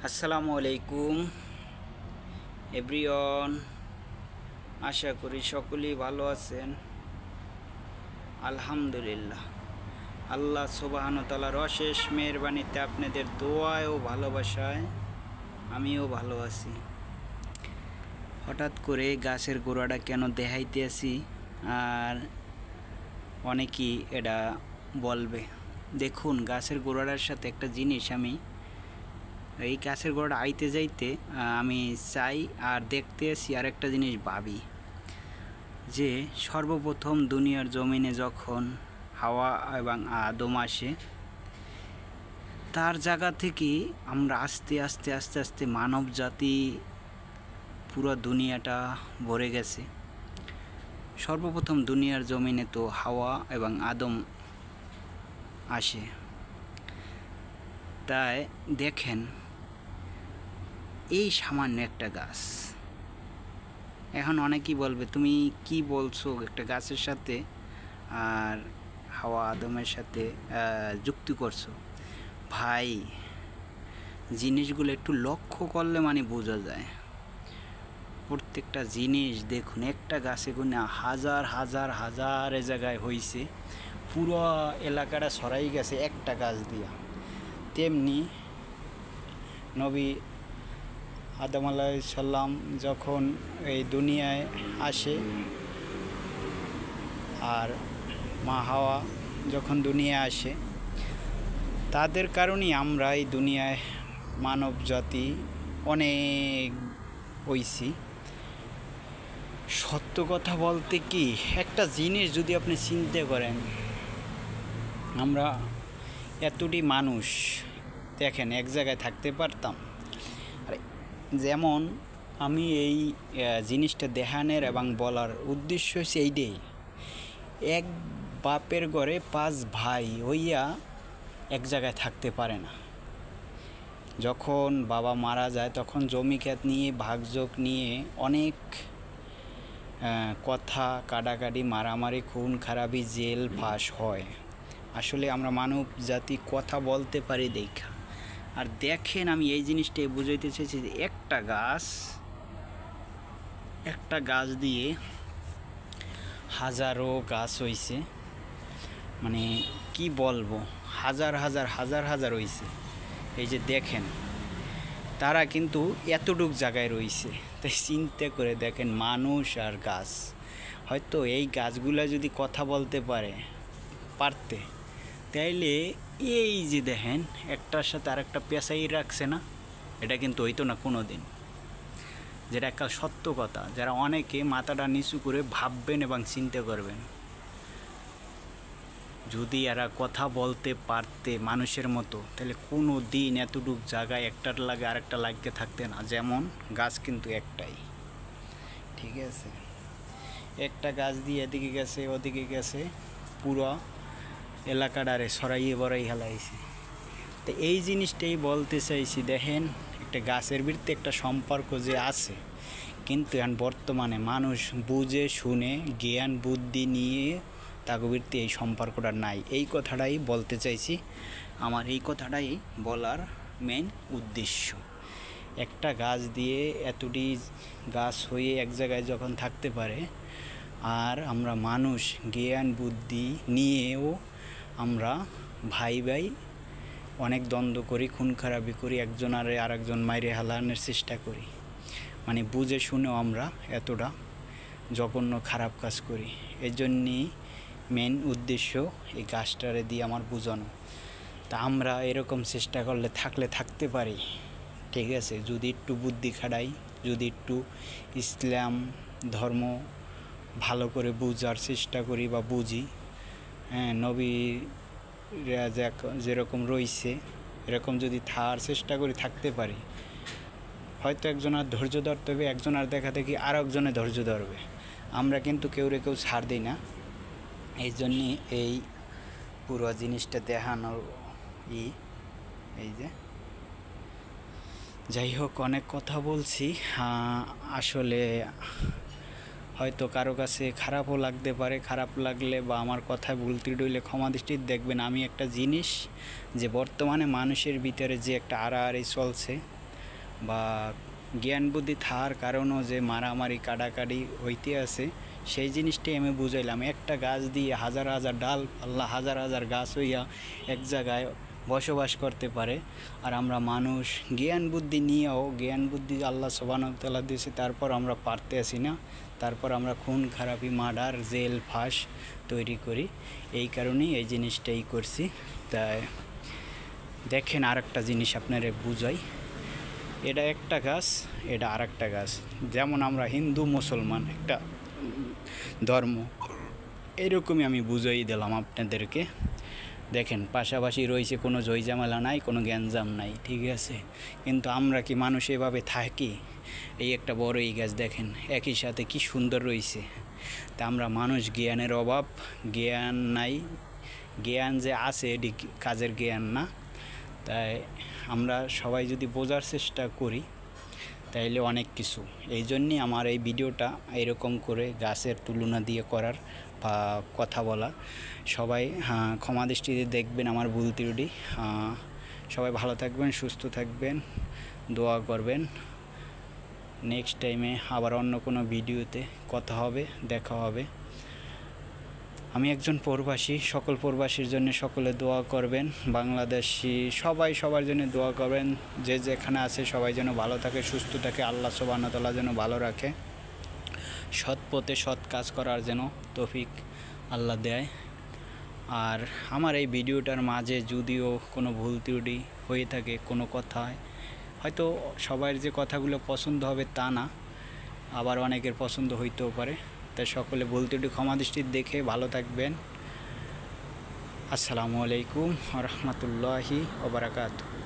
আসসালামু আলাইকুম এভরিওয়ান। আশা করি সকলেই ভালো আছেন। আলহামদুলিল্লাহ, আল্লাহ সুবহানাহু ওয়া তাআলার অশেষ মেহেরবানিতে আপনাদের দোয়ায় ও ভালোবাসায় আমিও ভালো আছি। হঠাৎ করে গাছের গোড়াটা কেন দেখাইতে আসি, আর অনেকেই এটা বলবে। দেখুন, গাছের গোড়াটার সাথে একটা জিনিস আমি এই গাছের গোড়া আইতে যাইতে আমি চাই আর দেখতে আসি আর একটা জিনিস ভাবি যে সর্বপ্রথম দুনিয়ার জমিনে যখন হাওয়া এবং আদম আসে, তার জায়গা থেকে আমরা আস্তে আস্তে আস্তে আস্তে মানব জাতি পুরো দুনিয়াটা ভরে গেছে। সর্বপ্রথম দুনিয়ার জমিনে তো হাওয়া এবং আদম আসে। তাই দেখেন, এই সামান্য একটা গাছ, এখন অনেকেই বলবে তুমি কি বলছো, একটা গাছের সাথে আর হাওয়া আদমের সাথে যুক্তি করছো। ভাই, জিনিসগুলো একটু লক্ষ্য করলে মানে বোঝা যায়। প্রত্যেকটা জিনিস দেখুন, একটা গাছে গুনে হাজার হাজার হাজার এ জায়গায় হয়েছে, পুরো এলাকাটা ছড়াই গেছে একটা গাছ দিয়া। তেমনি নবী আদম আলাইহিস সালাম যখন এই দুনিয়ায় আসে আর মা হাওয়া যখন দুনিয়ায় আসে, তাদের কারণেই আমরা এই দুনিয়ায় মানব জাতি অনেক হইছি। সত্য কথা বলতে কি, একটা জিনিস যদি আপনি চিন্তা করেন, আমরা এতটি মানুষ দেখেন এক জায়গায় থাকতে পারতাম। যেমন আমি এই জিনিসটা দেখানোর এবং বলার উদ্দেশ্য হচ্ছে এইটাই, এক বাপের ঘরে 5 ভাই হইয়া এক জায়গায় থাকতে পারে না। যখন বাবা মারা যায় তখন জমি ক্ষেত নিয়ে ভাগযোগ নিয়ে অনেক কথা কাটাকাটি, মারামারি, খুন খারাপি, জেল ফাঁস হয়। আসলে আমরা মানব জাতি কথা বলতে পারি দেখা। আর দেখেন, আমি এই জিনিসটাই বুঝাইতে চাইছি যে একটা গাছ দিয়ে হাজারো গাছ হইছে, মানে কি বলবো, হাজার হাজার হাজার হাজার হইছে। এই যে দেখেন, তারা কিন্তু এতটুক জায়গায় রইছে। তাই চিন্তা করে দেখেন, মানুষ আর গাছ, হয়তো এই গাছগুলা যদি কথা বলতে পারতে তাইলে এই যে দেখেন একটার সাথে আরেকটা পেঁচাই রাখছে না, এটা কিন্তু হইতো না কোনো দিন। যেটা একটা সত্য কথা, যারা অনেকে মাথাটা নিচু করে ভাববেন এবং চিন্তা করবেন। যদি এরা কথা বলতে পারতে মানুষের মতো, তাহলে কোনো দিন এতটুকু জায়গায় একটার লাগে আরেকটা লাগিয়ে থাকতে না। যেমন গাছ কিন্তু একটাই, ঠিক আছে, একটা গাছ দিয়ে এদিকে গেছে ওদিকে গেছে, পুরো এলাকাটারে সরাইয়ে বড়াই হেলাইছে। তো এই জিনিসটাই বলতে চাইছি। দেখেন, একটা গাছের ভিতরে একটা সম্পর্ক যে আছে, কিন্তু এখন বর্তমানে মানুষ বুঝে শুনে জ্ঞান বুদ্ধি নিয়ে তাকে ভিত্তি এই সম্পর্কটা নাই। এই কথাটাই বলতে চাইছি, আমার এই কথাটাই বলার মেইন উদ্দেশ্য। একটা গাছ দিয়ে এতটি গাছ হয়ে এক জায়গায় যখন থাকতে পারে, আর আমরা মানুষ জ্ঞান বুদ্ধি নিয়েও আমরা ভাই ভাই অনেক দ্বন্দ্ব করি, খুন খারাপি করি, একজন আর আরেকজন মাইরে হালানোর চেষ্টা করি, মানে বুঝে শুনেও আমরা এতটা জঘন্য খারাপ কাজ করি। এই জন্যই মেন উদ্দেশ্য এই গাছটারে দিয়ে আমার বোঝানো। তা আমরা এরকম চেষ্টা করলে থাকতে পারি, ঠিক আছে, যদি একটু বুদ্ধি খাটাই, যদি একটু ইসলাম ধর্ম ভালো করে বুঝার চেষ্টা করি বা বুঝি। হ্যাঁ, নবীরা যেরকম রয়েছে এরকম যদি থাকার চেষ্টা করি, থাকতে পারি। হয়তো একজন আর ধৈর্য ধরতে হবে, একজন আর দেখা দেখি আর একজনে ধৈর্য ধরবে। আমরা কিন্তু কেউ ছাড় দিই না। এই জন্যে এই পুরো জিনিসটা দেখানোর এই যে, যাই হোক, অনেক কথা বলছি। আসলে হয়তো কারো কাছে খারাপও লাগতে পারে, খারাপ লাগলে বা আমার কথায় ভুল ত্রুটি হইলে ক্ষমা দৃষ্টিতে দেখবেন। আমি একটা জিনিস যে বর্তমানে মানুষের ভিতরে যে একটা আড়াআড়ি চলছে, বা জ্ঞান বুদ্ধি থাকার কারণও যে মারামারি কাটাকাটি হইতে আছে সেই জিনিসটাই আমি বুঝাইলাম। একটা গাছ দিয়ে হাজার হাজার ডাল আল্লাহ হাজার হাজার গাছ হইয়া এক জায়গায় বসবাস করতে পারে। আর আমরা মানুষ জ্ঞান বুদ্ধি নিয়েও, জ্ঞান বুদ্ধি আল্লাহ সুবহানাহু ওয়া তাআলা দিয়েছে, তারপর আমরা পারতে আসি না, তারপর আমরা খুন খারাপি মার্ডার জেল ফাঁস তৈরি করি। এই কারণেই এই জিনিসটাই করছি। তাই দেখেন আরেকটা জিনিস আপনারে বুঝাই, এটা একটা গাছ, এটা আরেকটা গাছ। যেমন আমরা হিন্দু মুসলমান একটা ধর্ম, এরকমই আমি বুঝাই দিলাম আপনাদেরকে। দেখেন পাশাপাশি রয়েছে, কোনো ঝইঝামেলা নাই, কোনো গ্যাঞ্জাম নাই, ঠিক আছে। কিন্তু আমরা কি মানুষ এভাবে থাকি? এই একটা বড় এই গাছ দেখেন একই সাথে কি সুন্দর রয়েছে। তা আমরা মানুষ, জ্ঞানের অভাব, জ্ঞান নাই। জ্ঞান যে আছে এটি কাজের জ্ঞান না। তাই আমরা সবাই যদি বোঝার চেষ্টা করি তাইলে অনেক কিছু। এই জন্যই আমার এই ভিডিওটা এরকম করে গাছের তুলনা দিয়ে করার বা কথা বলা। সবাই ক্ষমা দৃষ্টিতে দেখবেন আমার ভুল ত্রুটি। সবাই ভালো থাকবেন, সুস্থ থাকবেন, দোয়া করবেন। নেক্সট টাইমে আবার অন্য কোনো ভিডিওতে কথা হবে, দেখা হবে। আমি একজন প্রবাসী, সকল প্রবাসীর জন্য সকলে দোয়া করবেন। বাংলাদেশি সবাই সবার জন্য দোয়া করবেন। যে যেখানে আছে সবাই যেন ভালো থাকে, সুস্থ থাকে, আল্লাহ সুবহানাহু ওয়া তাআলা যেন ভালো রাখে, সৎ পথে সৎ কাজ করার যেন তৌফিক আল্লাহ দেয়। আর আমার এই ভিডিওটার মাঝে যদিও কোনো ভুল ত্রুটি হয়ে থাকে, কোনো কথায় হয়তো সবার যে কথাগুলো পছন্দ হবে তা না, আবার অনেকের পছন্দ হইতেও পারে। তাই সকলে ভুল ত্রুটি ক্ষমা দৃষ্টিতে দেখে ভালো থাকবেন। আসসালামু আলাইকুম ওয়া রাহমাতুল্লাহি ওয়া বারাকাতুহু।